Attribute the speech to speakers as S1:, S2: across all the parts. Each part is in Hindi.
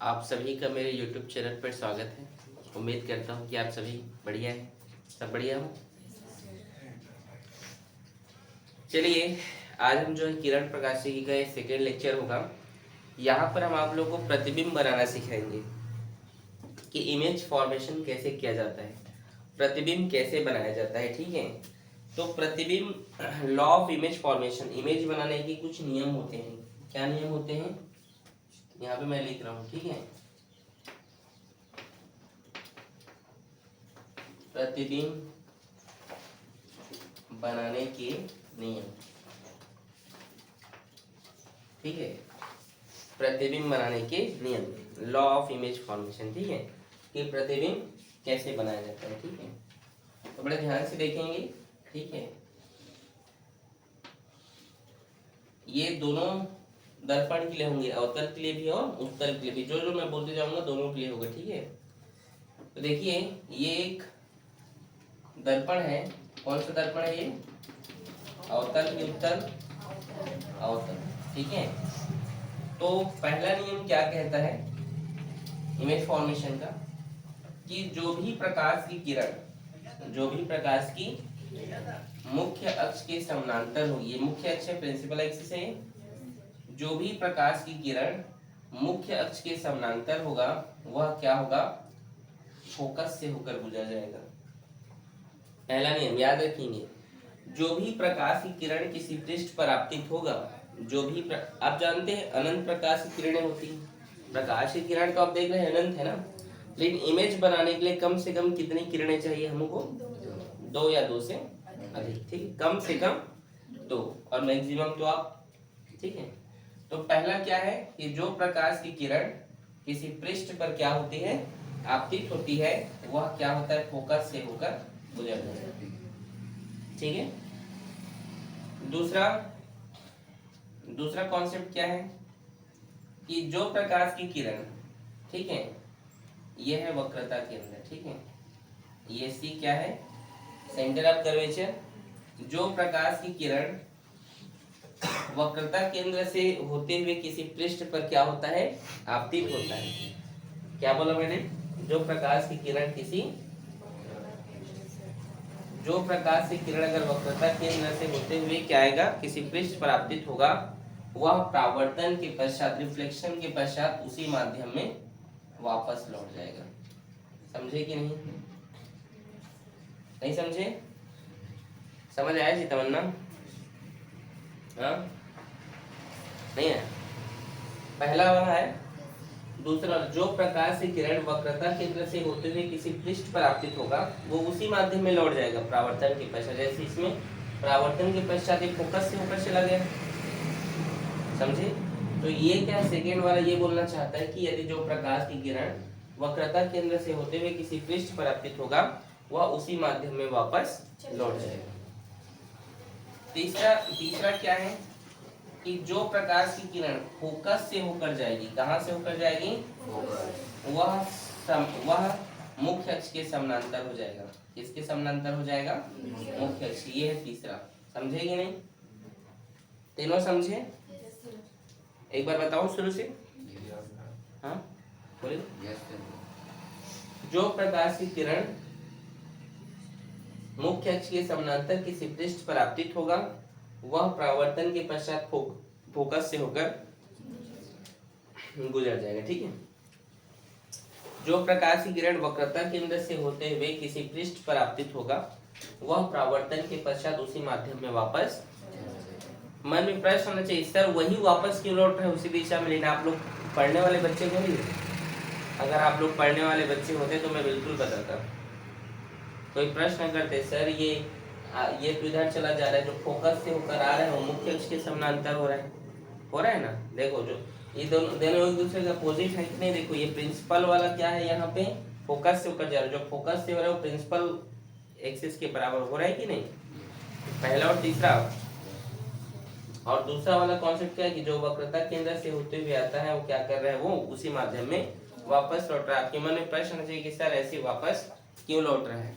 S1: आप सभी का मेरे YouTube चैनल पर स्वागत है। उम्मीद करता हूँ कि आप सभी बढ़िया हैं, सब बढ़िया हो। चलिए, आज हम जो है किरण प्रकाशिकी का एक सेकेंड लेक्चर होगा। यहाँ पर हम आप लोगों को प्रतिबिंब बनाना सिखाएंगे कि इमेज फॉर्मेशन कैसे किया जाता है, प्रतिबिंब कैसे बनाया जाता है। ठीक है, तो प्रतिबिंब law of image formation, image बनाने के कुछ नियम होते हैं। क्या नियम होते हैं यहाँ पे मैं लिख रहा हूँ। ठीक है, प्रतिबिंब बनाने के नियम। ठीक है, प्रतिबिंब बनाने के नियम, लॉ ऑफ इमेज फॉर्मेशन। ठीक है, कि प्रतिबिंब कैसे बनाया जाता है। ठीक है, तो बड़े ध्यान से देखेंगे। ठीक है, ये दोनों दर्पण के लिए होंगे, अवतल के लिए भी और उत्तल के लिए भी। जो जो मैं बोलते जाऊंगा दोनों के लिए होगा। ठीक है, तो देखिए ये एक दर्पण है। कौन सा दर्पण है ये? अवतल की उत्तल? अवतल। ठीक है, तो पहला नियम क्या कहता है इमेज फॉर्मेशन का, कि जो भी प्रकाश की किरण, जो भी प्रकाश की मुख्य अक्ष के समानांतर होगी, ये मुख्य अक्ष है, प्रिंसिपल एक्सिस है। जो भी प्रकाश की किरण मुख्य अक्ष के समानांतर होगा वह क्या होगा? फोकस से होकर गुजर जाएगा। पहला नियम याद रखेंगे, जो भी प्रकाश की किरण किसी पृष्ठ पर आपतित होगा, जो भी आप जानते हैं अनंत प्रकाश की किरणें होती हैं। प्रकाश की किरण तो आप देख रहे हैं अनंत है ना, लेकिन इमेज बनाने के लिए कम से कम कितनी किरणें चाहिए हमको? दो या दो से अधिक। ठीक है, कम से कम दो और मैक्सिमम तो आप। ठीक है, तो पहला क्या है कि जो प्रकाश की किरण किसी पृष्ठ पर क्या होती है? आपतित होती है, वह क्या होता है? फोकस से होकर गुजर जाता है। ठीक है, दूसरा कॉन्सेप्ट क्या है कि जो प्रकाश की किरण, ठीक है, ये है वक्रता के अंदर। ठीक है, ये सी क्या है? Centre of curvature. जो प्रकाश की किरण वक्रता केंद्र से होते हुए किसी पृष्ठ पर क्या होता है? आपतित होता है। क्या बोला मैंने? जो प्रकाश की किरण जो प्रकाश की किरण अगर वक्रता केंद्र से होते हुए क्या आएगा? किसी पृष्ठ पर आपतित होगा, वह परावर्तन के पश्चात, रिफ्लेक्शन के पश्चात उसी माध्यम में वापस लौट जाएगा। समझे कि नहीं? नहीं समझे? समझ आया जी तमन्ना? हाँ, नहीं है? पहला वाला है। दूसरा, जो प्रकाश की किरण वक्रता केंद्र से होते हुए किसी पृष्ठ पर आपतित होगा, वो उसी माध्यम में लौट जाएगा परावर्तन के पश्चात। जैसे इसमें परावर्तन के पश्चात एक फोकस से होकर चला गया। समझे? तो ये क्या सेकेंड वाला ये बोलना चाहता है कि यदि जो प्रकाश की किरण वक्रता केंद्र से होते हुए किसी पृष्ठ पर आपतित होगा, वह उसी माध्यम में वापस लौट जाएगा। तीसरा क्या है कि जो प्रकाश की किरण फोकस से होकर जाएगी, कहां से होकर जाएगी? वह मुख्य अक्ष के समानांतर हो जाएगा। किसके समानांतर हो जाएगा? मुख्य अक्ष। ये है तीसरा। समझे कि नहीं? तीनों समझे? एक बार बताओ शुरू से। हाँ बोलिए। जो प्रकाश की किरण मुख्य अक्ष के समानांतर किसी पृष्ठ पर आपतित होगा, वह परावर्तन के पश्चात फोकस से होकर गुजर जाएगा। ठीक है, जो प्रकाश की किरण वक्रता केंद्र से होते हुए किसी पृष्ठ पर आपतित होगा, वह परावर्तन के पश्चात उसी माध्यम में वापस। मन में प्रश्न होना चाहिए, सर वही वापस क्यों लौट रहे उसी दिशा में? लेकिन आप लोग पढ़ने वाले बच्चे को नहीं, अगर आप लोग पढ़ने वाले बच्चे होते तो मैं बिल्कुल बताता। कोई प्रश्न करते, सर ये तो इधर चला जा रहा है, जो फोकस से होकर आ रहा है वो मुख्य अक्ष के समानांतर हो रहा है ना? देखो, जो ये दोनों एक दूसरे के अपोजिट है कि नहीं? देखो, ये प्रिंसिपल वाला क्या है, यहाँ पे फोकस से होकर जा रहा है। जो फोकस से हो रहा है वो प्रिंसिपल एक्सिस के बराबर हो रहा है कि नहीं? पहला और तीसरा। और दूसरा वाला कॉन्सेप्ट क्या है कि जो वक्रता केंद्र से होते हुए आता है वो क्या कर रहा है? वो उसी माध्यम में वापस लौट रहा है। आपके मन में प्रश्न चाहिए कि सर ऐसे वापस क्यों लौट रहा है,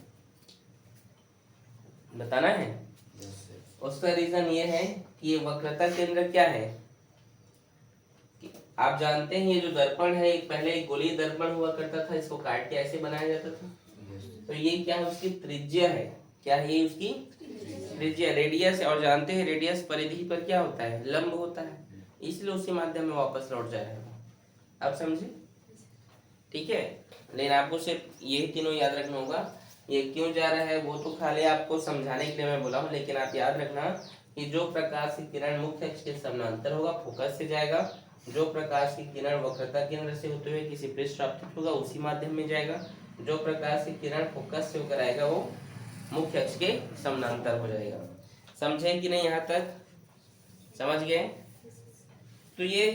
S1: बताना है। उसका रीजन ये है कि ये वक्रता केंद्र क्या है? आप जानते हैं ये जो दर्पण है पहले एक गोलीय दर्पण हुआ करता था, इसको काट के ऐसे बनाया जाता था। तो ये क्या है, उसकी त्रिज्या है। क्या है ये, उसकी त्रिज्या, रेडियस है। और जानते हैं रेडियस परिधि पर क्या होता है, लंब होता है, इसलिए उसी माध्यम में वापस लौट जाएगा। आप समझे, ठीक है। लेकिन आपको सिर्फ ये तीनों याद रखना होगा। ये क्यों जा रहा है वो तो खाली आपको समझाने के लिए मैं बोला हूँ, लेकिन आप याद रखना कि जो प्रकाश की किरण मुख्य अक्ष के समानांतर होगा फोकस से जाएगा, जो प्रकाश की किरण वक्रता केंद्र से होते हुए किसी पृष्ठ आपतित होगा उसी माध्यम में जाएगा, जो प्रकाश की किरण फोकस से होकर आएगा वो मुख्य अक्ष के समानांतर हो जाएगा। समझे कि नहीं, यहाँ तक समझ गए? तो ये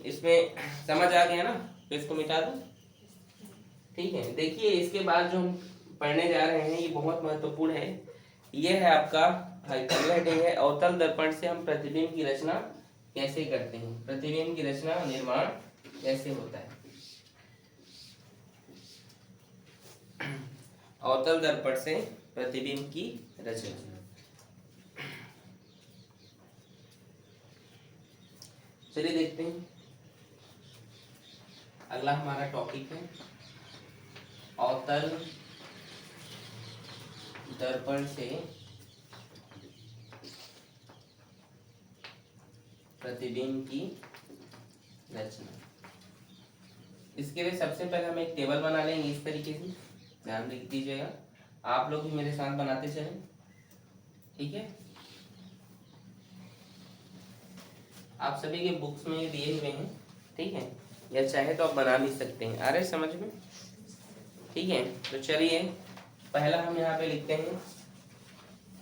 S1: इसमें समझ आ गया ना, तो इसको मिटा दो, ठीक है। देखिए इसके बाद जो हम पढ़ने जा रहे हैं ये बहुत महत्वपूर्ण है। ये है आपका हेडिंग है, अवतल दर्पण से हम प्रतिबिंब की रचना कैसे करते हैं, प्रतिबिंब की रचना निर्माण कैसे होता है। अवतल दर्पण से प्रतिबिंब की रचना। चलिए देखते हैं, अगला हमारा टॉपिक है अवतल दर्पण से प्रतिबिंब की रचना। इसके लिए सबसे पहले हम एक टेबल बना लेंगे इस तरीके से, ध्यान दीजिएगा। आप लोग भी मेरे साथ बनाते चलें, ठीक है। आप सभी के बुक्स में दिए हुए हैं, ठीक है, या चाहे तो आप बना भी सकते हैं। आ रहे समझ में, ठीक है। तो चलिए पहला हम यहाँ पे लिखते हैं,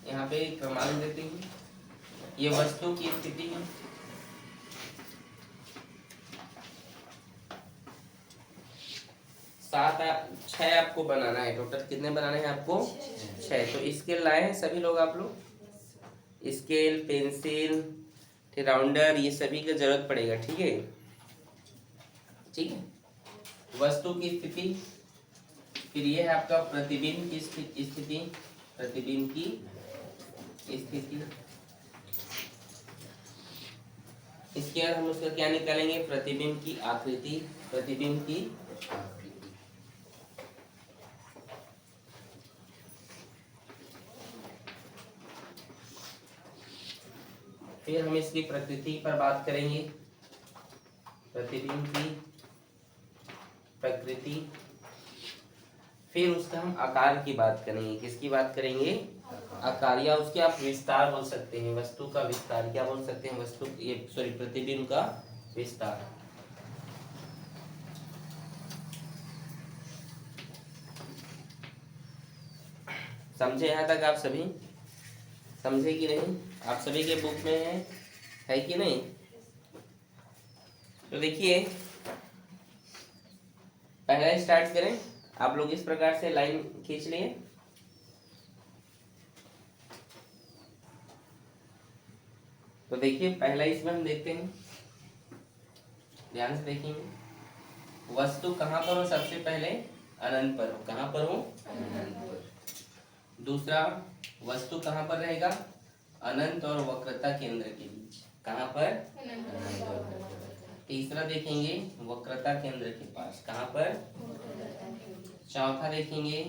S1: यहाँ पे क्रमांक देते हैं, ये वस्तु की स्थिति है, छह आपको बनाना है। टोटल कितने बनाने हैं आपको? 6। तो स्केल लाए हैं सभी लोग, आप लोग स्केल, पेंसिल, राउंडर, ये सभी का जरूरत पड़ेगा, ठीक है, ठीक है। वस्तु की स्थिति, फिर ये है आपका प्रतिबिंब की स्थिति, प्रतिबिंब की स्थिति। इसके बाद हम उसका क्या निकालेंगे, प्रतिबिंब की आकृति, प्रतिबिंब की आकृति। फिर हम इसकी प्रकृति पर बात करेंगे, प्रतिबिंब की प्रकृति। फिर उसका हम आकार की बात करेंगे, किसकी बात करेंगे, आकार, या उसके आप विस्तार बोल सकते हैं, वस्तु का विस्तार, क्या बोल सकते हैं, वस्तु ये सॉरी प्रतिबिंब का विस्तार। समझे यहाँ तक आप सभी? समझे कि नहीं? आप सभी के बुक में है कि नहीं? तो देखिए पहला स्टार्ट करें। आप लोग इस प्रकार से लाइन खींच लिए, तो देखिए पहला इसमें हम देखते हैं, ध्यान से देखेंगे। वस्तु कहाँ पर हो, सबसे पहले अनंत पर हो, कहाँ पर हो, अनंत पर। दूसरा, वस्तु कहाँ पर रहेगा, अनंत और वक्रता केंद्र के बीच, कहाँ पर, तीसरा देखेंगे वक्रता केंद्र के पास, कहाँ पर, चौथा देखेंगे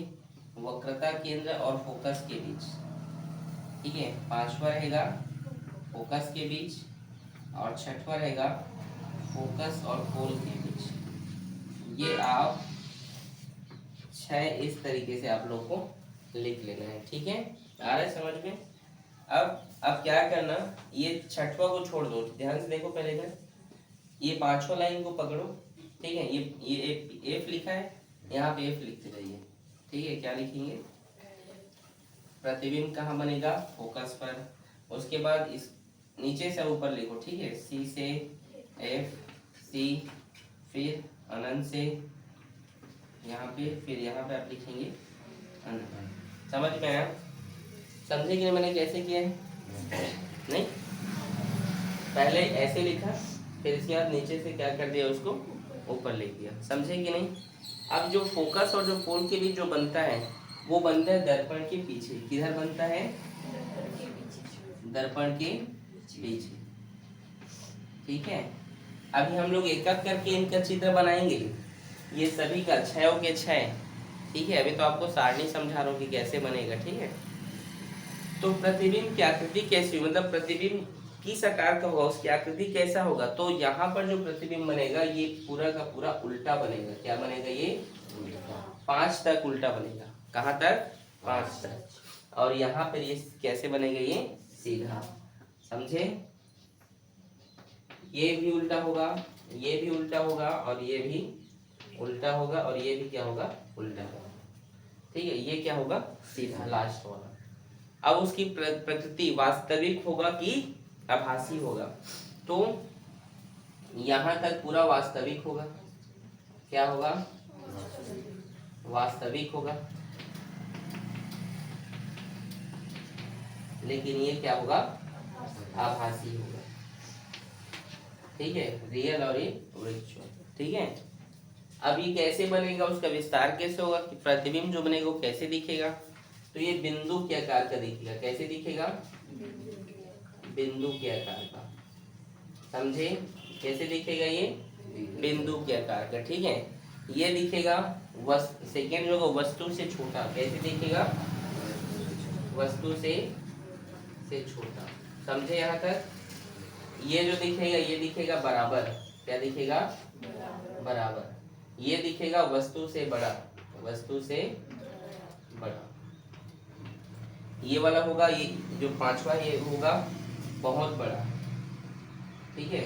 S1: वक्रता केंद्र और फोकस के बीच, ठीक है। पांचवा रहेगा फोकस के बीच, और छठवा रहेगा फोकस और पोल के बीच। ये आप 6 इस तरीके से आप लोग को लिख लेना है, ठीक है। आ रहा है समझ में? अब क्या करना, ये छठवा को छोड़ दो, ध्यान से देखो पहले इधर, ये पांचवा लाइन को पकड़ो, ठीक है। ये एफ लिखा है, यहाँ पे एफ लिखते जाइए, ठीक है। क्या लिखेंगे, प्रतिबिंब कहाँ बनेगा, फोकस पर। उसके बाद इस नीचे से ऊपर लिखो, ठीक है, सी से एफ, सी, फिर अनंत से यहाँ पे, फिर यहाँ पे आप लिखेंगे अनंत। समझ में आया? समझे कि नहीं मैंने कैसे किया है? नहीं, पहले ऐसे लिखा, फिर इसके बाद नीचे से क्या कर दिया, उसको ऊपर लिख दिया। समझे कि नहीं? अब जो फोकस और जो पोल के बीच जो बनता है वो बनता है दर्पण के पीछे। किधर बनता है, दर्पण के पीछे, ठीक है। अभी हम लोग एक एक करके इनका चित्र बनाएंगे, ये सभी का 6 के 6, ठीक है। अभी तो आपको सारणी समझा रहा हूँ कि कैसे बनेगा, ठीक है। तो प्रतिबिंब की आकृति कैसी हुई, मतलब प्रतिबिंब किस आकार का होगा, उसकी आकृति कैसा होगा। तो यहाँ पर जो प्रतिबिंब बनेगा ये पूरा का पूरा उल्टा बनेगा। क्या बनेगा ये? 5 तक उल्टा बनेगा। कहाँ तक? 5 तक। और यहाँ पर ये कैसे बनेगा? ये सीधा, समझे। ये भी उल्टा होगा, ये भी उल्टा होगा, और ये भी उल्टा होगा, और ये भी क्या होगा? उल्टा होगा, ठीक है। ये क्या होगा? सीधा, लास्ट वाला। अब उसकी प्रकृति वास्तविक होगा कि आभासी होगा। तो यहां तक पूरा वास्तविक होगा। क्या होगा? वास्तविक होगा। लेकिन ये क्या होगा? आभासी होगा, ठीक है। रियल और ये वर्चुअल, ठीक है। अब ये कैसे बनेगा, उसका विस्तार कैसे होगा कि प्रतिबिंब जो बनेगा वो कैसे दिखेगा। तो ये बिंदु के आकार का दिखेगा। कैसे दिखेगा? बिंदु के आकार का, समझे। कैसे दिखेगा? ये बिंदु के आकार का, ठीक है। ये दिखेगा सेकेंड जो होगा वस्तु से छोटा। कैसे दिखेगा? वस्तु से छोटा, समझे यहाँ तक। ये जो दिखेगा ये दिखेगा बराबर। क्या दिखेगा? बराबर। ये दिखेगा वस्तु से बड़ा। वस्तु से बड़ा। ये वाला होगा, ये जो 5वां ये होगा बहुत बड़ा, ठीक है।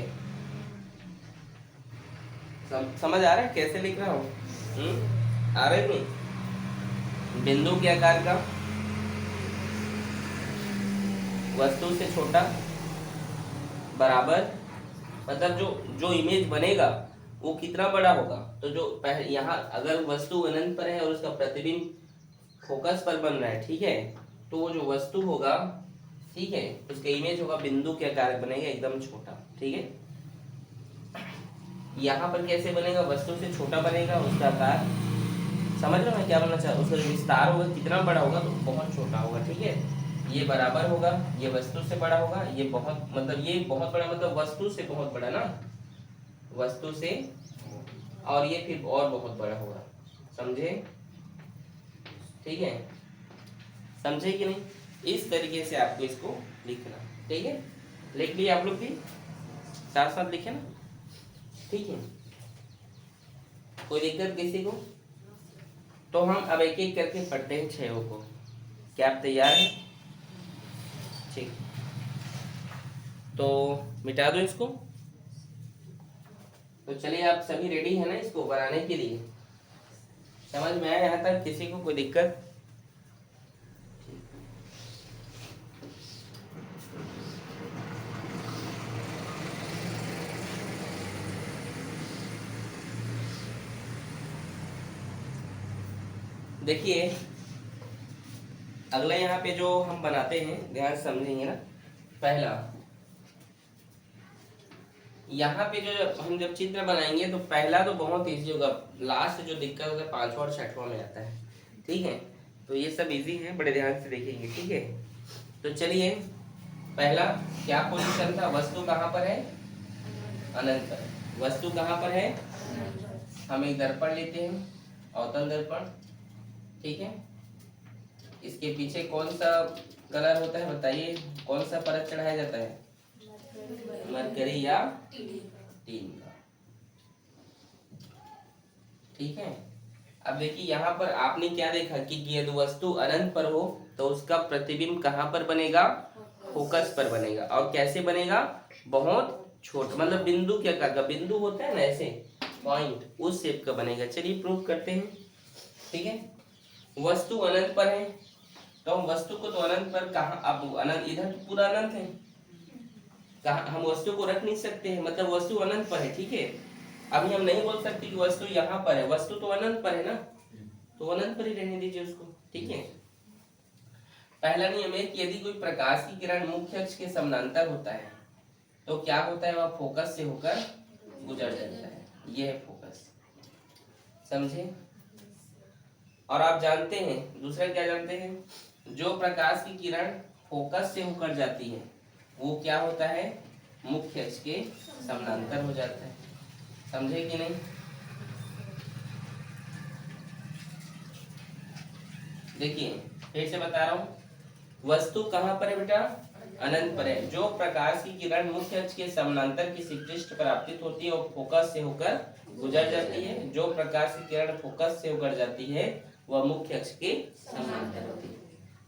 S1: समझ आ रहा है कैसे लिख रहा हूँ? आ रहा है नहीं? बिंदु के आकार का, वस्तु से छोटा, बराबर। मतलब जो इमेज बनेगा वो कितना बड़ा होगा। तो जो यहाँ अगर वस्तु अनंत पर है और उसका प्रतिबिंब फोकस पर बन रहा है, ठीक है, तो वो जो वस्तु होगा, ठीक है, उसका इमेज होगा बिंदु के आकार बनेगा, एकदम छोटा, ठीक है। यहाँ पर कैसे बनेगा? वस्तु से छोटा बनेगा, उसका आकार, समझ रहे हो मैं क्या बोलना चाह रहा हूँ। उसका जो विस्तार होगा कितना बड़ा होगा? तो बहुत छोटा होगा, ठीक है। ये बराबर होगा, ये वस्तु से बड़ा होगा, ये बहुत, मतलब ये बहुत बड़ा, मतलब वस्तु से बहुत बड़ा ना, वस्तु से, और ये फिर और बहुत बड़ा होगा, समझे, ठीक है। समझे कि नहीं? इस तरीके से आपको इसको लिखना, ठीक है। लिख लिया आप लोग भी? साथ साथ लिखे ना, ठीक है। कोई दिक्कत किसी को? तो हम अब एक एक करके पढ़ते हैं 6 को। क्या आप तैयार हैं? ठीक, तो मिटा दो इसको। तो चलिए, आप सभी रेडी है ना इसको बनाने के लिए? समझ में आया यहाँ तक? किसी को कोई दिक्कत? देखिए, अगला यहाँ पे जो हम बनाते हैं, ध्यान समझेंगे ना। पहला, यहाँ पे जो हम जब चित्र बनाएंगे तो पहला तो बहुत इजी होगा, लास्ट जो दिक्कत होगा 5वां और 6वां में आता है, ठीक है। तो ये सब इजी है, बड़े ध्यान से देखेंगे, ठीक है। तो चलिए, पहला क्या पोजीशन था? वस्तु कहाँ पर है? अनंत पर। वस्तु कहाँ पर है? हम एक दर्पण लेते हैं, अवतल दर्पण, ठीक है। इसके पीछे कौन सा कलर होता है बताइए? कौन सा परत चढ़ाया जाता है? मरकरी या टीन का, ठीक है। अब देखिए, यहाँ पर आपने क्या देखा कि यदि वस्तु अनंत पर हो तो उसका प्रतिबिंब कहाँ पर बनेगा? फोकस पर बनेगा। और कैसे बनेगा? बहुत छोटा, मतलब बिंदु के आकार का। बिंदु होता है ना ऐसे पॉइंट, उस शेप का बनेगा। चलिए प्रूव करते हैं, ठीक है। वस्तु अनंत पर है तो हम वस्तु को तो अनंत पर कहाँ, अब अनंत इधर तो पूरा अनंत है, कहाँ हम वस्तु को रख नहीं सकते हैं, मतलब वस्तु अनंत पर है, ठीक है। अभी हम नहीं बोल सकते कि वस्तु यहाँ पर है, वस्तु तो अनंत पर है ना, तो अनंत पर ही रहने दीजिए उसको, ठीक है। पहला नियम है कि यदि कोई प्रकाश की किरण मुख्य अक्ष के समानांतर होता है तो क्या होता है? वह फोकस से होकर गुजर जाता है। यह है फोकस, समझे। और आप जानते हैं दूसरा क्या जानते हैं? जो प्रकाश की किरण फोकस से होकर जाती है वो क्या होता है? मुख्य अक्ष के समानांतर हो जाता है। समझे कि नहीं? देखिए फिर से बता रहा हूँ, वस्तु कहाँ पर है बेटा? अनंत पर है। जो प्रकाश की किरण मुख्य अक्ष के समानांतर किसी पृष्ठ पर आपतित होती है और फोकस से होकर गुजर जाती है। जो प्रकाश की किरण फोकस से होकर जाती है वह मुख्य अक्ष के समानांतर होती है।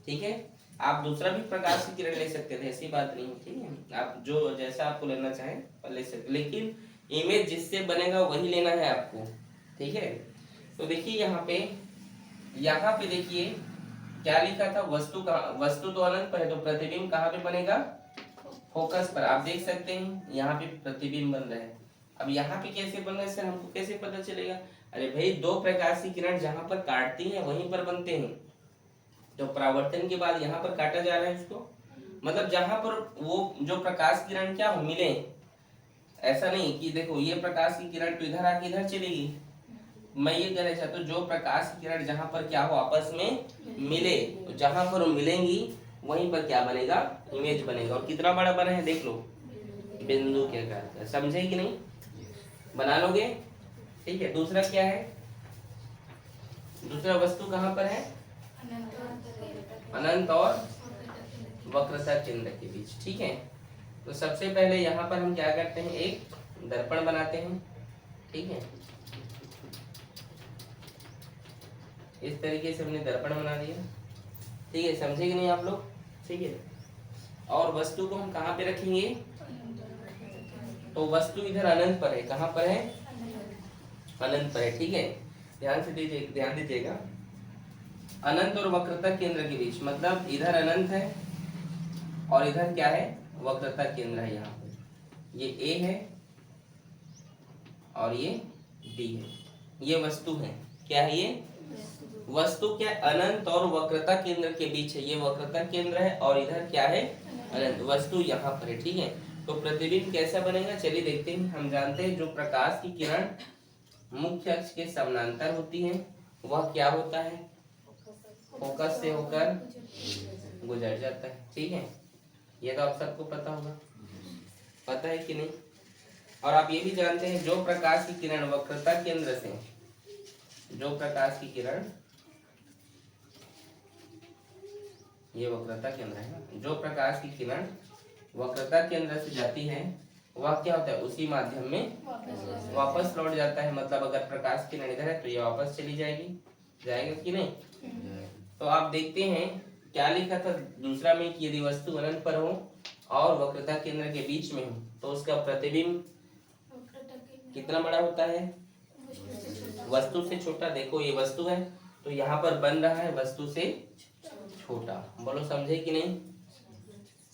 S1: ठीक है, आप दूसरा भी प्रकाश की किरण ले सकते थे, ऐसी बात नहीं। ठीक है, आप जो जैसा आपको लेना चाहें ले सकते, लेकिन इमेज जिससे बनेगा वही लेना है आपको। ठीक है, तो देखिए यहाँ पे देखिए क्या लिखा था, वस्तु तो अनंत पर है, तो प्रतिबिंब कहाँ पे बनेगा? फोकस पर। आप देख सकते हैं यहाँ पे प्रतिबिंब बन रहा है। अब यहाँ पे कैसे बन रहा है सर, हमको कैसे पता चलेगा? अरे भाई, दो प्रकाश की किरण जहाँ पर काटती है वहीं पर बनते हैं। तो परावर्तन के बाद यहाँ पर काटा जा रहा है उसको, मतलब जहाँ पर वो जो प्रकाश किरण क्या हो मिले। ऐसा नहीं कि देखो ये प्रकाश की किरण तो इधर आके इधर चलेगी। मैं ये कहना चाहता हूँ जो प्रकाश की किरण जहाँ पर क्या हो आपस में मिले, तो जहाँ पर वो मिलेंगी वहीं पर क्या बनेगा? इमेज बनेगा। और कितना बड़ा बना है देख लो, बिंदु के आकार का। समझे कि नहीं? बना लोगे? ठीक है, दूसरा क्या है? दूसरा वस्तु कहाँ पर है? अनंत और वक्रता केंद्र के बीच। ठीक है, तो सबसे पहले यहाँ पर हम क्या करते हैं, एक दर्पण बनाते हैं। ठीक है, इस तरीके से हमने दर्पण बना दिया। ठीक है, समझे कि नहीं आप लोग? ठीक है, और वस्तु को हम कहाँ पे रखेंगे? तो वस्तु इधर अनंत पर है। कहाँ पर है? अनंत पर है। ठीक है, ध्यान दीजिएगा। अनंत और वक्रता केंद्र के बीच, मतलब इधर अनंत है और इधर क्या है? वक्रता केंद्र है। यहाँ पे ये ए है और ये बी है। ये वस्तु है। क्या है ये? वस्तु क्या? अनंत और वक्रता केंद्र के बीच है। ये वक्रता केंद्र है और इधर क्या है? अनंत। वस्तु यहाँ पर है। ठीक है, तो प्रतिबिंब कैसा बनेगा चलिए देखते हैं। हम जानते हैं जो प्रकाश की किरण मुख्य अक्ष के समानांतर होती है वह क्या होता है? फोकस से होकर गुजर जाता है। ठीक है, ये तो आप सबको पता होगा, पता है कि नहीं? और आप ये भी जानते हैं जो प्रकाश की किरण वक्रता केंद्र से, जो प्रकाश की किरण, ये वक्रता केंद्र है ना, जो प्रकाश की किरण वक्रता केंद्र से जाती है वह क्या होता है? उसी माध्यम में वापस लौट जाता है। मतलब अगर प्रकाश की किरण इधर है तो ये वापस चली जाएगी, जाएगा कि नहीं? तो आप देखते हैं क्या लिखा था दूसरा में कि यदि वस्तु अनंत पर हो और वक्रता केंद्र के बीच में हो तो उसका प्रतिबिंब कितना बड़ा होता है? वस्तु से छोटा। देखो ये वस्तु है तो यहाँ पर बन रहा है वस्तु से छोटा। बोलो समझे कि नहीं?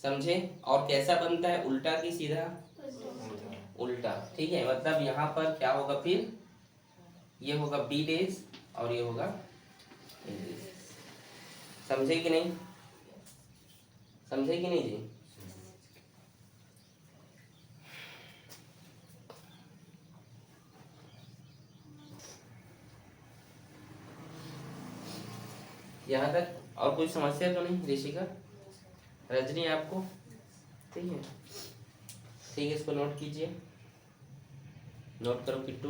S1: समझे? और कैसा बनता है, उल्टा कि सीधा? उल्टा। ठीक है, मतलब यहाँ पर क्या होगा फिर? ये होगा बी डेज और ये होगा ए डेज। समझे कि नहीं? समझे कि नहीं जी? यहाँ तक और कोई समस्या तो नहीं ऋषिका, रजनी आपको? ठीक है, ठीक है, इसको नोट कीजिए, नोट करो किट्टू,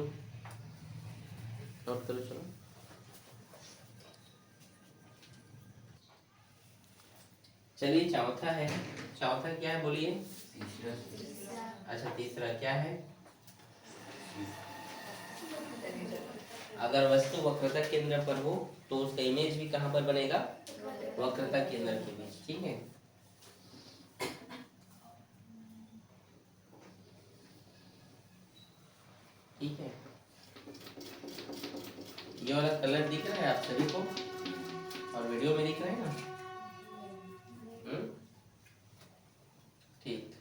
S1: नोट करो। चलो चलिए, चौथा है। चौथा क्या है बोलिए? अच्छा, तीसरा क्या है? अगर वस्तु वक्रता केंद्र पर हो तो उसका इमेज भी कहाँ पर बनेगा? वक्रता केंद्र के बीच। ठीक है, ठीक है, ये वाला कलर दिख रहा है आप सभी को और वीडियो में दिख रहा है ना? ठीक,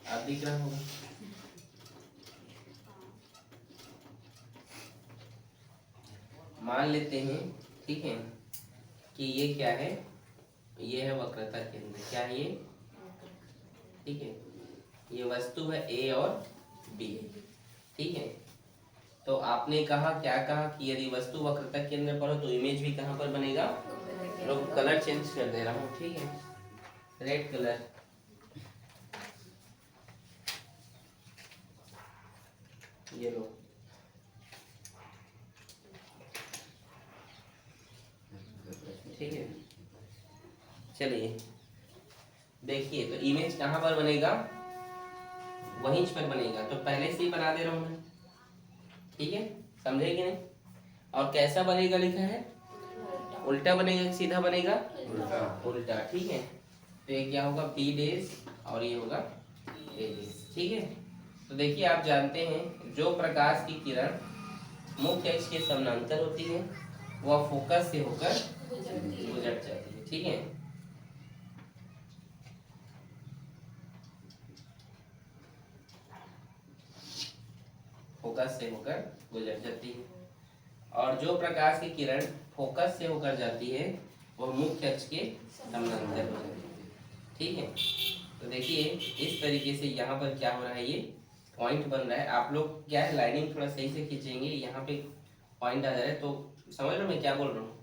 S1: आप दिख रहा होगा। मान लेते हैं, ठीक है, कि ये क्या है? ये है वक्रता केंद्र। क्या है ये? ठीक है, ये वस्तु है ए और बी। ठीक है, तो आपने कहा, क्या कहा कि यदि वस्तु वक्रता केंद्र पर हो तो इमेज भी कहाँ पर बनेगा? लोग कलर चेंज कर दे रहा हूँ। ठीक है, रेड कलर। ये लो, ठीक है। चलिए देखिए, तो इमेज कहाँ पर बनेगा, वहीं पर बनेगा, तो पहले से ही बना दे रहा हूँ मैं, ठीक है, समझे कि नहीं। और कैसा बनेगा लिखा है, उल्टा बनेगा, सीधा बनेगा, उल्टा, ठीक है। तो ये क्या होगा, बी डेज और ये होगा ए डेज, ठीक है। तो देखिए आप जानते हैं जो प्रकाश की किरण मुख्य अक्ष के समानांतर होती है वह फोकस से होकर गुजर जाती है, ठीक है। फोकस से होकर गुजर जाती है, और जो प्रकाश की किरण फोकस से होकर जाती है वह मुख्य अक्ष के समानांतर हो जाती है, ठीक है। तो देखिए इस तरीके से यहाँ पर क्या हो रहा है, ये पॉइंट बन रहा है। आप लोग क्या है, लाइनिंग थोड़ा सही से खींचेंगे, यहाँ पे पॉइंट आ जा रहा है, तो समझ लो मैं क्या बोल रहा हूँ।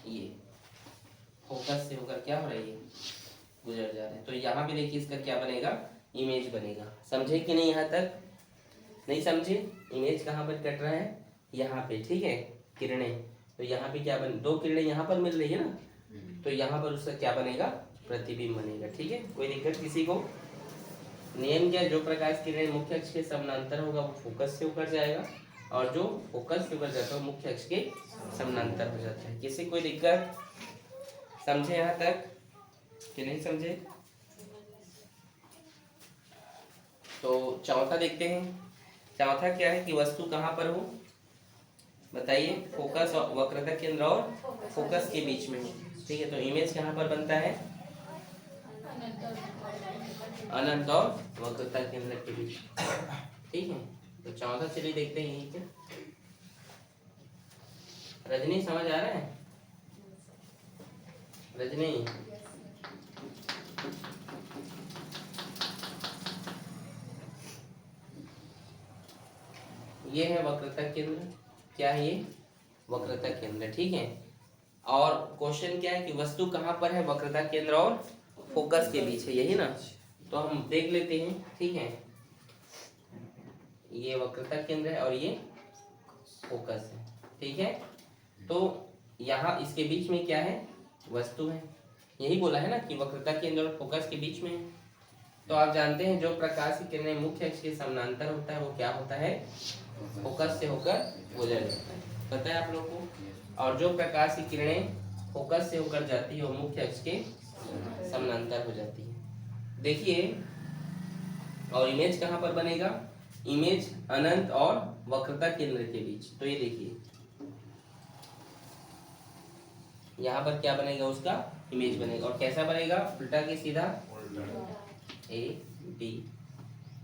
S1: ये फोकस से होकर क्या हो रहा है, ये गुजर जा रहा है। तो यहाँ पे देखिए इसका क्या बनेगा, इमेज बनेगा। समझे कि नहीं, यहाँ तक नहीं समझे। इमेज कहाँ पर कट रहा है, यहाँ पे, ठीक है, किरणें। तो यहाँ पे क्या बन, दो किरणें यहाँ पर मिल रही है ना, तो यहाँ पर उसका क्या बनेगा, प्रतिबिंब बनेगा, ठीक है। कोई दिक्कत किसी को। नियम क्या, जो प्रकाश किरणें मुख्य अक्ष के समानांतर होगा वो फोकस से होकर जाएगा, और जो फोकस से होकर जाता है वो मुख्य अक्ष के समानांतर हो जाता है। किसी कोई दिक्कत, समझे यहाँ तक कि नहीं समझे। तो चौथा देखते हैं। चौथा क्या है कि वस्तु कहाँ पर हो, बताइए, फोकस और वक्रता केंद्र और फोकस के बीच में हो, ठीक है। तो इमेज कहाँ पर बनता है, अनंत और वक्रता केंद्र के बीच, ठीक है। तो चौथा चलिए देखते हैं यही क्या, रजनी समझ आ रहा है, रजनी। ये है वक्रता केंद्र, क्या है ये, वक्रता केंद्र, ठीक है। और क्वेश्चन क्या है कि वस्तु कहाँ पर है, वक्रता केंद्र और फोकस के बीच है, यही ना। तो हम देख लेते हैं, ठीक है। ये वक्रता केंद्र है और ये फोकस है, ठीक है। तो यहाँ इसके बीच में क्या है, वस्तु है, यही बोला है ना कि वक्रता केंद्र और फोकस के बीच में है। तो आप जानते हैं जो प्रकाश की किरणें मुख्य अक्ष के समानांतर होता है वो क्या होता है, फोकस से होकर गुजर जाता है, पता है आप लोग को। और जो प्रकाश की किरणें फोकस से होकर जाती है वो मुख्य अक्ष के समानांतर हो जाती है। देखिए, और इमेज कहाँ पर बनेगा, इमेज अनंत और वक्रता केंद्र के बीच। तो ये देखिए यहाँ पर क्या बनेगा, उसका इमेज बनेगा। और कैसा बनेगा, उल्टा के सीधा, ए बी,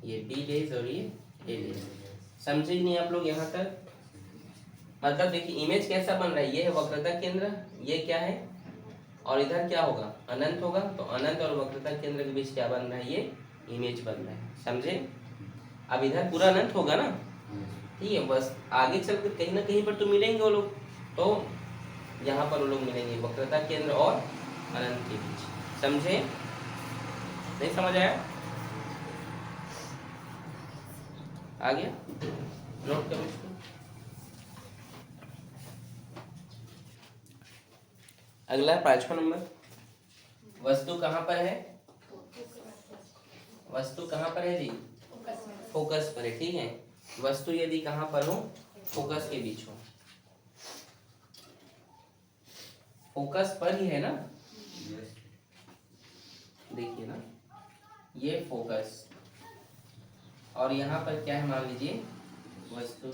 S1: ये बी डेज और ये ए डेज। समझे नहीं आप लोग यहाँ तक। मतलब देखिए इमेज कैसा बन रहा है, ये है वक्रता केंद्र, ये क्या है, और इधर क्या होगा, अनंत होगा। तो अनंत और वक्रता केंद्र के बीच क्या बन रहा है, ये इमेज बन रहा है, समझे। अब इधर पूरा अनंत होगा ना, ठीक है, बस आगे चलकर कहीं ना कहीं पर तो मिलेंगे वो लोग, तो यहाँ पर वो लोग मिलेंगे, वक्रता केंद्र और अनंत के बीच, समझे। नहीं समझ आया, आ गया, नोट करो इसको। अगला 5वां नंबर, वस्तु कहाँ पर है, वस्तु कहाँ पर है जी, फोकस पर है, ठीक है। वस्तु यदि कहाँ पर हो, फोकस के बीच हो, फोकस पर ही है ना, देखिए ना, ये फोकस, और यहाँ पर क्या है, मान लीजिए वस्तु।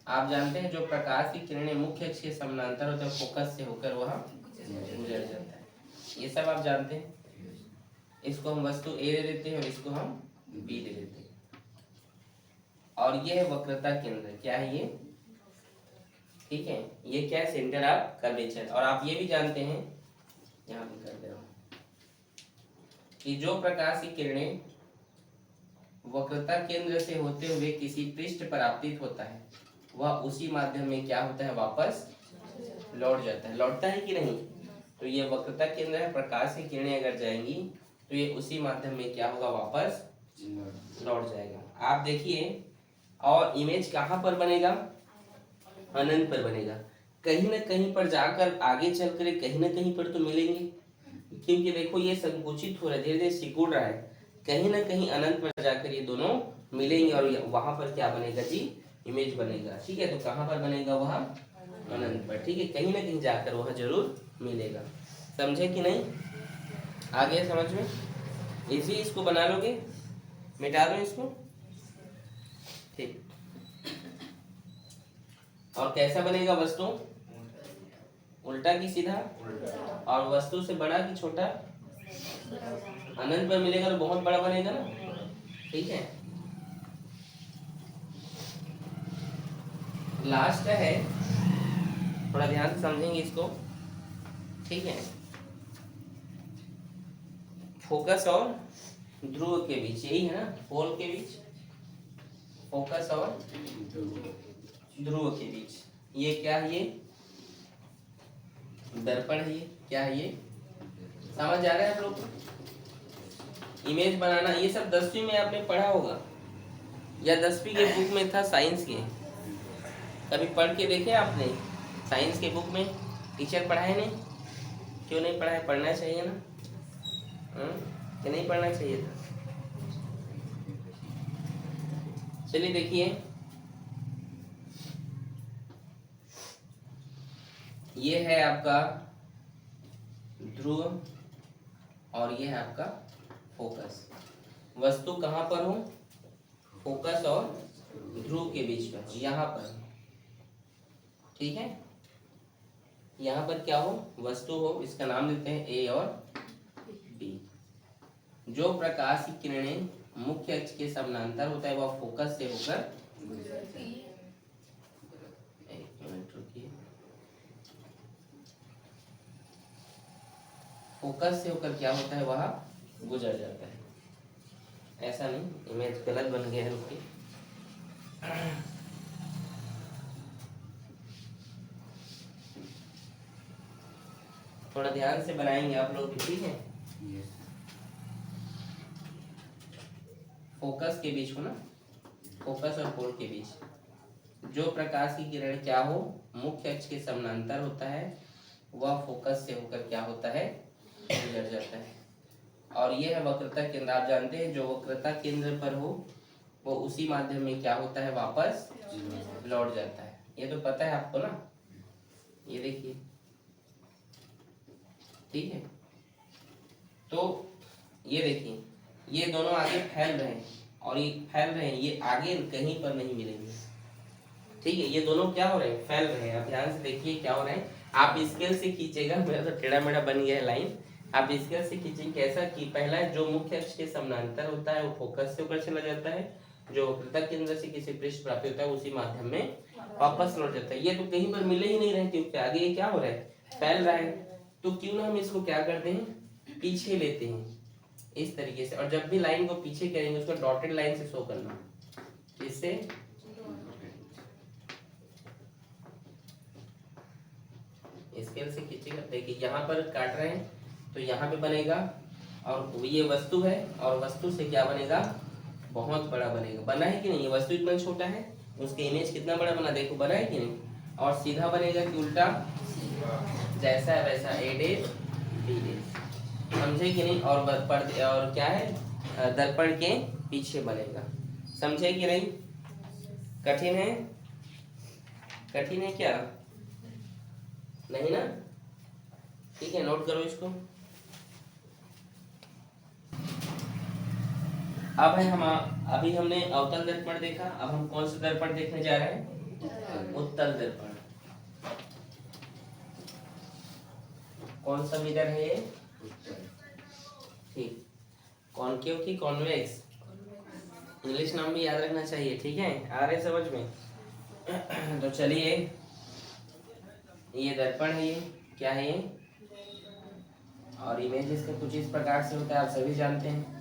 S1: आप जानते हैं जो प्रकाश की किरणें मुख्य अक्ष के समानांतर होता है फोकस से होकर वह गुजर जाता है, ये सब आप जानते हैं। इसको हम वस्तु ए दे देते हैं और इसको हम बी दे देते हैं। और ये है वक्रता केंद्र, क्या है ये, ठीक है। ये क्या है, सेंटर ऑफ कर्वेचर। और आप ये भी जानते हैं, यहाँ पे कर दे रहा हूँ, कि जो प्रकाश की किरणें वक्रता केंद्र से होते हुए किसी पृष्ठ पर आपतित होता है वह उसी माध्यम में क्या होता है, वापस लौट जाता है, लौटता है कि नहीं। तो ये वक्रता केंद्र है, प्रकाश की किरणें अगर जाएंगी तो ये उसी माध्यम में क्या होगा, वापस लौट जाएगा। आप देखिए, और इमेज कहाँ पर बनेगा, अनंत पर बनेगा। कहीं ना कहीं पर जाकर आगे चलकर कहीं ना कहीं पर तो मिलेंगे, क्योंकि देखो ये संकुचित हो रहा है, धीरे धीरे सिकुड़ रहा है, कहीं ना कहीं अनंत पर जाकर ये दोनों मिलेंगे और वहां पर क्या बनेगा जी, इमेज बनेगा। ठीक है, तो कहाँ पर बनेगा, वह अनंत पर। ठीक है, कहीं ना कहीं जाकर वह जरूर मिलेगा। समझे कि नहीं, आ गया समझ में? इजी, इसको बना लोगे, मिटा दो इसको। ठीक, और कैसा बनेगा वस्तु, उल्टा की सीधा, और वस्तु से बड़ा कि छोटा, अनंत पर मिलेगा तो बहुत बड़ा बनेगा ना। ठीक है, लास्ट है, थोड़ा ध्यान से समझेंगे इसको। ठीक है, फोकस और ध्रुव के बीच, यही है ना, पोल के बीच, फोकस और ध्रुव के बीच, ये क्या है, ये दर्पण है, ये क्या है, ये समझ आ रहा है आप लोग को? इमेज बनाना ये सब 10वीं में आपने पढ़ा होगा, या 10वीं के बुक में था साइंस के, कभी पढ़ के देखे आपने? साइंस के बुक में टीचर पढ़ाए नहीं, क्यों नहीं पढ़ाए? पढ़ना चाहिए ना, कि नहीं पढ़ना चाहिए था? चलिए देखिए, ये है आपका ध्रुव और ये है आपका फोकस। वस्तु कहाँ पर हो, फोकस और ध्रुव के बीच में, यहाँ पर। ठीक है, यहाँ पर क्या हो, वस्तु हो, इसका नाम देते हैं ए और बी। जो प्रकाश की किरणें मुख्य अक्ष के समानांतर होता है वह फोकस से होकर, एक मिनट रुकिए, फोकस से होकर क्या होता है, वह गुजर जाता है। ऐसा नहीं, इमेज गलत बन गया है, रुकिए। थोड़ा ध्यान से बनाएंगे आप लोग भी, ठीक है? फोकस के बीच हो ना, फोकस और पोल के बीच जो प्रकाश की किरण क्या हो, मुख्य अक्ष के समानांतर होता है, वह फोकस से होकर क्या होता है, गुजर जाता है। और यह है वक्रता केंद्र। आप जानते हैं जो वक्रता केंद्र पर हो वो उसी माध्यम में क्या होता है, वापस लौट जाता है। ये तो पता है आपको ना, ये देखिए, ठीक है? तो ये देखिए, ये दोनों आगे फैल रहे हैं और ये फैल रहे हैं, ये आगे कहीं पर नहीं मिलेंगे। ठीक है, ये दोनों क्या हो रहे हैं, फैल रहे हैं। आप ध्यान से देखिए क्या हो रहा है, आप स्केल से खींचेगा, मेरा तो टेढ़ा मेढ़ा बन गया है लाइन। आप स्केल से खींचेंगे कैसा कि पहला जो मुख्य अक्ष के समानांतर होता है वो फोकस से ऊपर चला जाता है, जो वक्रता केंद्र से किसी पृष्ठ प्राप्त होता है उसी माध्यम में वापस लौट जाता है। ये तो कहीं पर मिले ही नहीं रहे क्योंकि आगे ये क्या हो रहा है, फैल रहा है। तो क्यों ना हम इसको क्या करते हैं, पीछे लेते हैं इस तरीके से, और जब भी लाइन को पीछे करेंगे उसको डॉटेड लाइन से शो करना, इससे स्केल से खींचेगा। देखिए यहाँ पर काट रहे हैं तो यहाँ पे बनेगा, और ये वस्तु है और वस्तु से क्या बनेगा, बहुत बड़ा बनेगा। बना है कि नहीं, ये वस्तु इतना छोटा है, उसके इमेज कितना बड़ा बना, देखो बना है कि नहीं। और सीधा बनेगा कि उल्टा, जैसा है वैसा, ए डेश बी डेश, समझे कि नहीं। और पर्दे और क्या है, दर्पण के पीछे बनेगा, समझे कि नहीं। कठिन है, कठिन है क्या, नहीं ना? ठीक है, नोट करो इसको। अब है हम, अभी हमने अवतल दर्पण देखा, अब हम कौन सा दर्पण देखने जा रहे हैं, उत्तल दर्पण। कौन सा मिरर है ये, ठीक, कॉनकेव की कॉन्वेक्स, इंग्लिश नाम भी याद रखना चाहिए, ठीक है? आ रहे समझ में? तो चलिए, ये दर्पण है, ये क्या है ये, और इमेज इसका कुछ इस प्रकार से होता है, आप सभी जानते हैं।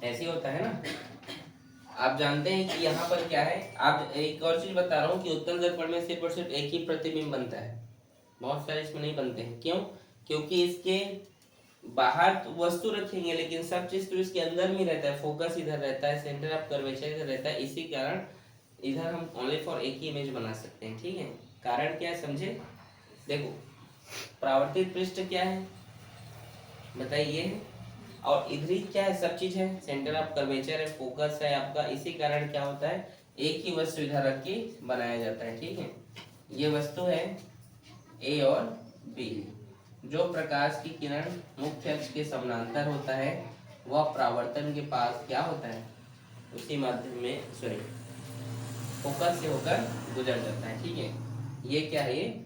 S1: ऐसे होता है ना। आप जानते हैं कि यहाँ पर क्या है, आप एक और चीज बता रहा हूँ कि उत्तल दर्पण में सिर्फ और सिर्फ एक ही प्रतिबिंब बनता है, बहुत सारे इसमें नहीं बनते हैं। क्यों? क्योंकि इसके बाहर तो वस्तु रखेंगे लेकिन सब चीज तो इसके अंदर में रहता है, फोकस इधर रहता है, सेंटर ऑफ कर्वेचर इधर रहता है, इसी कारण इधर हम ओनली फॉर एक ही इमेज बना सकते हैं। ठीक है, कारण क्या है समझे? देखो परावर्तित पृष्ठ क्या है बताइए, ये है, और इधर ही क्या है, सब चीज है, सेंटर ऑफ कर्वेचर है, फोकस है आपका, इसी कारण क्या होता है एक ही वस्तु इधर रख के बनाया जाता है। ठीक है, ये वस्तु है ए और बी। जो प्रकाश की किरण मुख्य अक्ष के समानांतर होता है वह परावर्तन के पास क्या होता है, उसी माध्यम में सॉरी फोकस से होकर गुजर जाता है। ठीक है, ये क्या है, ये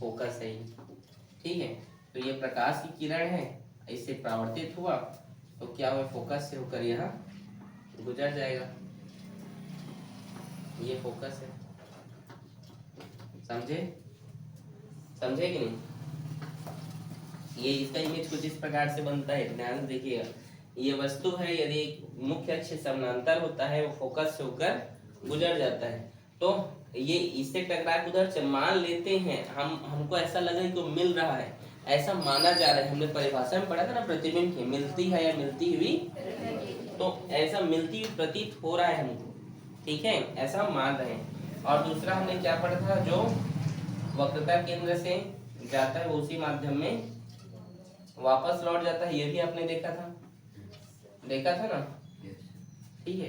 S1: फोकस है ये। ठीक है, तो ये प्रकाश की किरण है, इससे परावर्तित हुआ तो क्या हुआ, फोकस से होकर यहाँ गुजर जाएगा, ये फोकस है। समझे? समझे कि नहीं? ये इसका इमेज कुछ इस प्रकार से बनता है, ध्यान से देखिएगा। ये वस्तु है, यदि मुख्य अक्ष से समानांतर होता है वो फोकस से होकर गुजर जाता है, तो ये इससे टकरा के उधर से मान लेते हैं हमको ऐसा लग रहा है कि मिल रहा है, ऐसा माना जा रहा है। हमने परिभाषा में पढ़ा था ना प्रतिबिंब की, मिलती है या मिलती हुई, तो ऐसा मिलती हुई प्रतीत हो रहा है हमको। ठीक है, ऐसा हम मान रहे हैं। और दूसरा हमने क्या पढ़ा था, जो वक्रता केंद्र से जाता है वो उसी माध्यम में वापस लौट जाता है, ये भी आपने देखा था ना। ठीक है,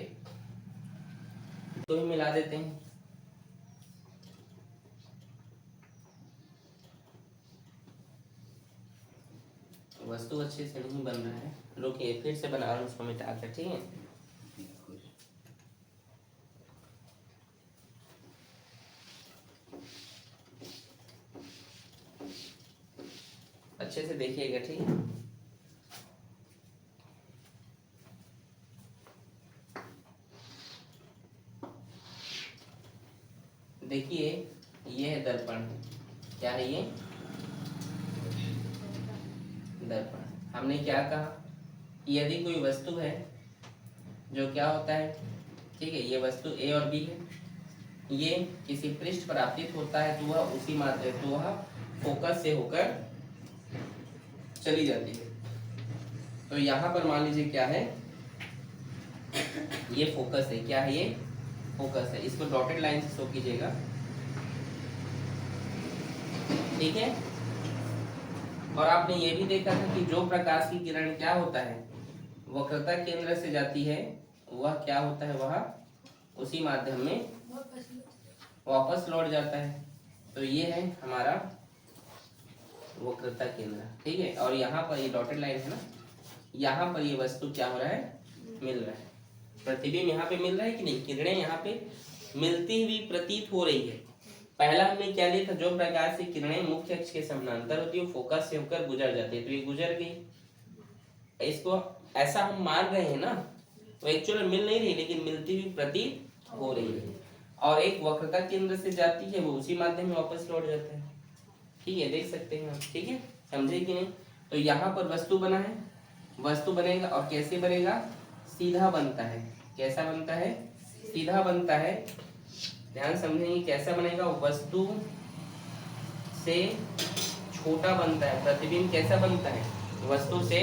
S1: तो भी मिला देते हैं। वस्तु अच्छे से नहीं बन रहा है, रुकिए फिर से बना रहा हूँ उसको मिटा कर। ठीक है, अच्छे से देखिएगा। ठीक है, देखिए ये है दर्पण, क्या है ये दर्पण। हमने क्या कहा कि यदि कोई वस्तु है जो क्या होता है, ठीक है, ये वस्तु ए और बी है, ये किसी पृष्ठ पर आपतित होता है तो वह उसी मात्रा तो वह फोकस से होकर चली जाती है। तो यहाँ पर मान लीजिए क्या है, ये फोकस है, क्या है ये फोकस है, इसको डॉटेड लाइन से शो कीजिएगा। ठीक है, और आपने ये भी देखा था कि जो प्रकाश की किरण क्या होता है वक्रता केंद्र से जाती है वह क्या होता है, वह उसी माध्यम में वापस लौट जाता है। तो ये है हमारा वक्रता केंद्र। ठीक है, और यहाँ पर ये डॉटेड लाइन है ना, यहाँ पर ये वस्तु क्या हो रहा है, मिल रहा है, प्रतिबिंब यहाँ पे मिल रहा है कि नहीं, किरणें यहाँ पे मिलती हुई प्रतीत हो रही है। पहला हमने क्या लिया था, जो प्रकाश से किरणें मुख्य अक्ष के समानांतर होती है फोकस से होकर गुजर जाती है, तो ये गुजर गई। इसको ऐसा हम मान रहे हैं ना, तो एक्चुअली मिल नहीं रही लेकिन मिलती हुई प्रतीत हो रही है। और एक वक्रता केंद्र से जाती है वो उसी माध्यम में वापस लौट जाता है। ठीक है, देख सकते हैं आप। ठीक है, समझे कि नहीं? तो यहाँ पर वस्तु बना है, वस्तु बनेगा और कैसे बनेगा, सीधा बनता है। कैसा बनता है, सीधा बनता है। ध्यान समझेंगे कैसा बनेगा, वस्तु से छोटा बनता है। प्रतिबिंब कैसा बनता है, वस्तु से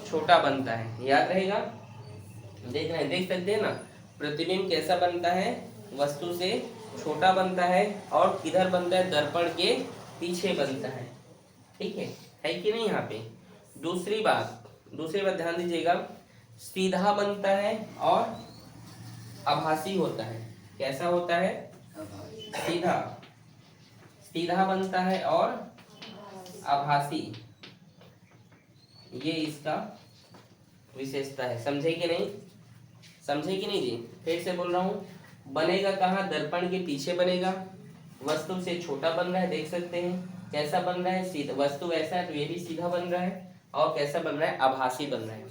S1: छोटा बनता है, याद रहेगा। देख रहे हैं, देख सकते हैं ना, प्रतिबिंब कैसा बनता है, वस्तु से छोटा बनता है और किधर बनता है, दर्पण के पीछे बनता है। ठीक है कि नहीं? यहाँ पे दूसरी बात ध्यान दीजिएगा, सीधा बनता है और आभासी होता है। कैसा होता है, सीधा बनता है और आभासी, ये इसका विशेषता है। समझे कि नहीं? समझे कि नहीं जी? फिर से बोल रहा हूँ, बनेगा कहाँ, दर्पण के पीछे बनेगा, वस्तु से छोटा बन रहा है, देख सकते हैं कैसा बन रहा है, सीधा, वस्तु ऐसा है तो ये भी सीधा बन रहा है, और कैसा बन रहा है, आभासी बन रहा है।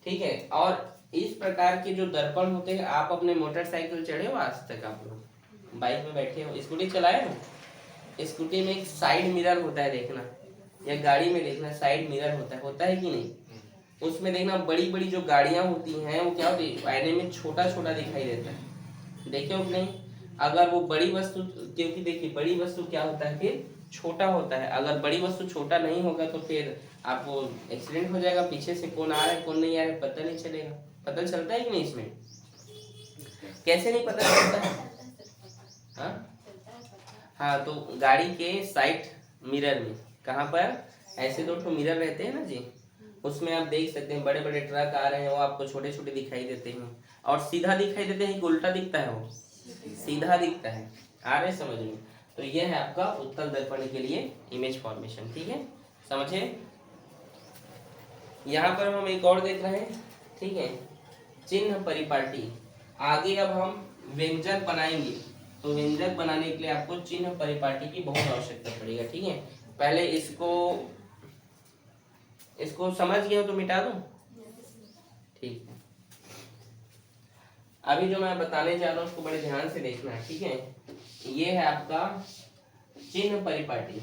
S1: ठीक है, और इस प्रकार के जो दर्पण होते हैं, आप अपने मोटरसाइकिल चढ़े हो आज तक, आप लोग बाइक में बैठे हो, स्कूटी चलाए हो, स्कूटी में एक साइड मिरर होता है देखना, या गाड़ी में देखना साइड मिरर होता है कि नहीं? उसमें देखना बड़ी बड़ी जो गाड़ियां होती हैं वो क्या होती है, आईने में छोटा छोटा दिखाई देता है, देखे हो कि नहीं? अगर वो बड़ी वस्तु, क्योंकि देखिए बड़ी वस्तु क्या होता है, फिर छोटा होता है। अगर बड़ी वस्तु छोटा नहीं होगा तो फिर आपको एक्सीडेंट हो जाएगा, पीछे से कौन आ रहा है कौन नहीं आ रहा है पता नहीं चलेगा। पता चलता है कि नहीं इसमें? कैसे नहीं पता चलता है? हाँ तो गाड़ी के साइड मिरर में, कहाँ पर, ऐसे दो ठो मिरर रहते हैं ना जी, उसमें आप देख सकते हैं बड़े बड़े ट्रक आ रहे हैं, वो आपको छोटे छोटे दिखाई देते हैं। और सीधा दिखाई देते हैं कि उल्टा दिखता है? वो सीधा दिखता है। आ रहे समझ में? तो ये है आपका उत्तल दर्पण के लिए इमेज फॉर्मेशन। ठीक है, समझे? यहाँ पर हम एक और देख रहे हैं, ठीक है, चिन्ह परिपाटी। आगे अब हम व्यंजक बनाएंगे, तो व्यंजक बनाने के लिए आपको चिन्ह परिपाटी की बहुत आवश्यकता पड़ेगा। ठीक है, पहले इसको समझ गए हो तो मिटा दूं? ठीक है, अभी जो मैं बताने जा रहा हूँ उसको बड़े ध्यान से देखना है। ठीक है, ये है आपका चिन्ह परिपाटी।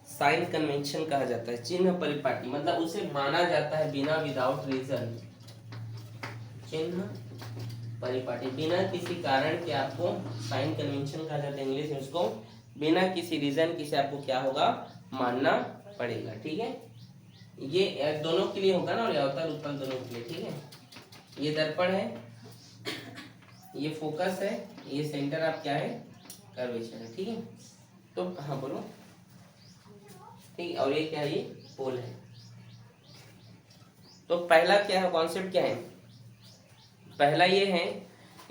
S1: साइन कन्वेंशन कहा जाता है चिन्ह परिपाटी, मतलब उसे माना जाता है बिना विदाउट रीजन। चिन्ह परिपाटी बिना किसी कारण के आपको साइन कन्वेंशन कहा जाता है इंग्लिश में उसको, बिना किसी रीजन की से आपको क्या होगा, मानना पड़ेगा। ठीक है, ये दोनों के लिए होगा ना, और अवतल उत्तल दोनों के लिए। ठीक है, ये दर्पण है, ये फोकस है, ये सेंटर आप क्या है, कर्वेचर है। ठीक है, तो हाँ बोलो। ठीक, और ये क्या है, ये पोल है। तो पहला क्या है, कॉन्सेप्ट क्या है? पहला ये है,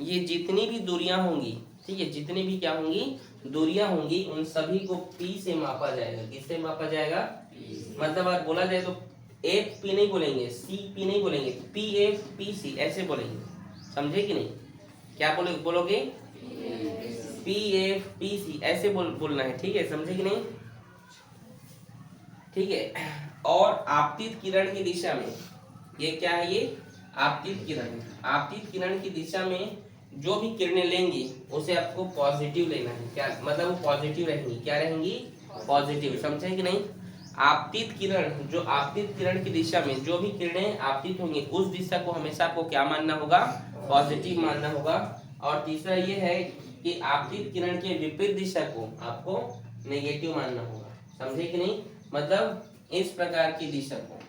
S1: ये जितनी भी दूरियां होंगी, ठीक है, जितनी भी क्या होंगी, दूरियां होंगी, उन सभी को P से मापा जाएगा। किससे मापा जाएगा? मतलब अगर बोला जाए तो एफ पी नहीं बोलेंगे, सी पी नहीं बोलेंगे, पी एफ पी सी ऐसे बोलेंगे। समझे कि नहीं? क्या बोलोगे? पी एफ पी सी ऐसे बोलना है। ठीक है, समझे कि नहीं? ठीक है, और आपतित किरण की दिशा में, ये क्या है, ये आपतित किरण। आपतित किरण की दिशा में जो भी किरणें लेंगी उसे आपको पॉजिटिव लेना है। क्या मतलब? वो पॉजिटिव रहेंगी। क्या रहेंगी? पॉजिटिव। समझे कि नहीं? आपतित किरण, जो आपतित किरण की दिशा में जो भी किरणें आपतित होंगी उस दिशा को हमेशा आपको क्या मानना होगा, पॉजिटिव मानना होगा। और तीसरा ये है कि आपतित किरण के विपरीत दिशा को आपको नेगेटिव मानना होगा। समझे कि नहीं? मतलब इस प्रकार की दिशा को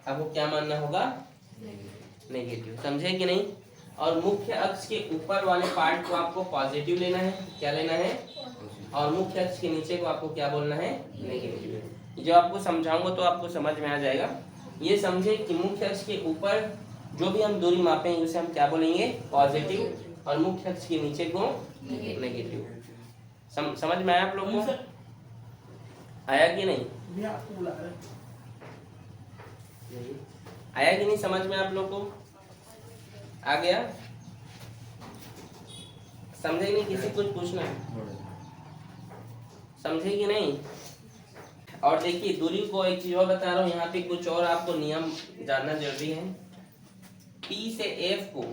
S1: आपको क्या मानना होगा, नेगेटिव। समझे कि नहीं? और मुख्य अक्ष के ऊपर वाले पार्ट को आपको पॉजिटिव लेना है। क्या लेना है? और मुख्य अक्ष के नीचे को आपको क्या बोलना है, नेगेटिव। जो आपको समझाऊंगा तो आपको समझ में आ जाएगा। ये समझे कि मुख्य अक्ष के ऊपर जो भी हम दूरी मापेंगे उसे हम क्या बोलेंगे, पॉजिटिव, और मुख्य अक्ष के नीचे को नेगेटिव। समझ में आया आप लोगों को? आया कि नहीं? आया कि नहीं समझ में आप लोग को? आ गया? समझे नहीं? किसी कुछ पूछना है? समझे कि नहीं? और देखिए दूरी को एक चीज और बता रहा हूँ, यहाँ पे कुछ और आपको नियम जानना जरूरी है। P से F को,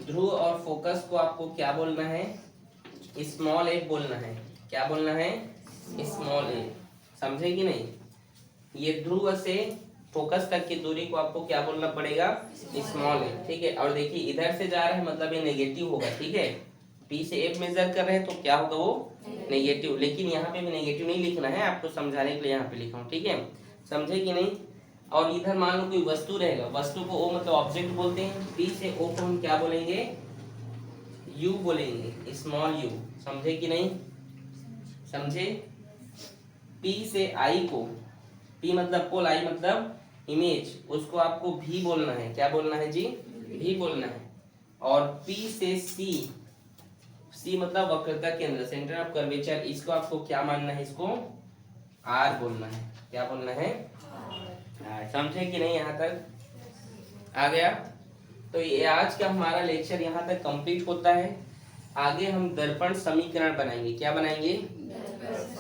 S1: ध्रुव और फोकस को आपको क्या बोलना है, स्मॉल f बोलना है। क्या बोलना है? Small f। समझे कि नहीं? ये ध्रुव से फोकस तक की दूरी को आपको क्या बोलना पड़ेगा, स्मॉल f। ठीक है, और देखिए इधर से जा रहा है मतलब ये नेगेटिव होगा। ठीक है, P से F मेजर कर रहे हैं तो क्या होगा, वो नेगेटिव। लेकिन यहाँ पे भी नेगेटिव नहीं लिखना है, आपको समझाने के लिए यहाँ पे लिखा हूँ। ठीक है, समझे कि नहीं? और इधर मान लो कोई वस्तु रहेगा, वस्तु को O मतलब ऑब्जेक्ट बोलते हैं। P से O को हम क्या बोलेंगे, U बोलेंगे, स्मॉल u। समझे कि नहीं? समझे? P से I को, P मतलब पोल, I मतलब इमेज, उसको आपको V बोलना है। क्या बोलना है जी? V बोलना है। और P से C, C मतलब वक्रता केंद्र, सेंटर ऑफ कर्वेचर, इसको आपको क्या मानना है, इसको R बोलना है। क्या बोलना है? समझे कि नहीं? यहाँ तक आ गया? तो ये आज का हमारा लेक्चर यहाँ तक कंप्लीट होता है। आगे हम दर्पण समीकरण बनाएंगे। क्या बनाएंगे?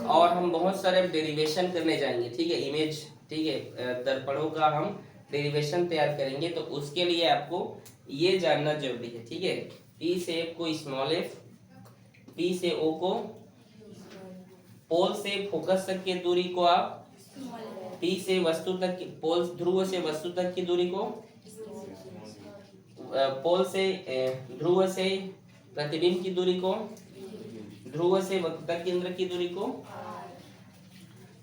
S1: और हम बहुत सारे डेरिवेशन करने जाएंगे। ठीक है, इमेज, ठीक है, दर्पणों का हम डेरिवेशन तैयार करेंगे। तो उसके लिए आपको ये जानना जरूरी है। ठीक है, P से F को स्मॉल f, P से O को, पोल से फोकस तक की दूरी को आप, P से वस्तु तक की, पोल ध्रुव से वस्तु तक की दूरी को, पोल से ध्रुव से प्रतिबिंब की दूरी को, ध्रुव से वक्रता केंद्र की दूरी को,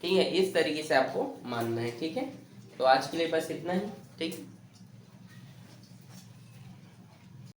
S1: ठीक है, इस तरीके से आपको मानना है। ठीक है, तो आज के लिए बस इतना ही। ठीक।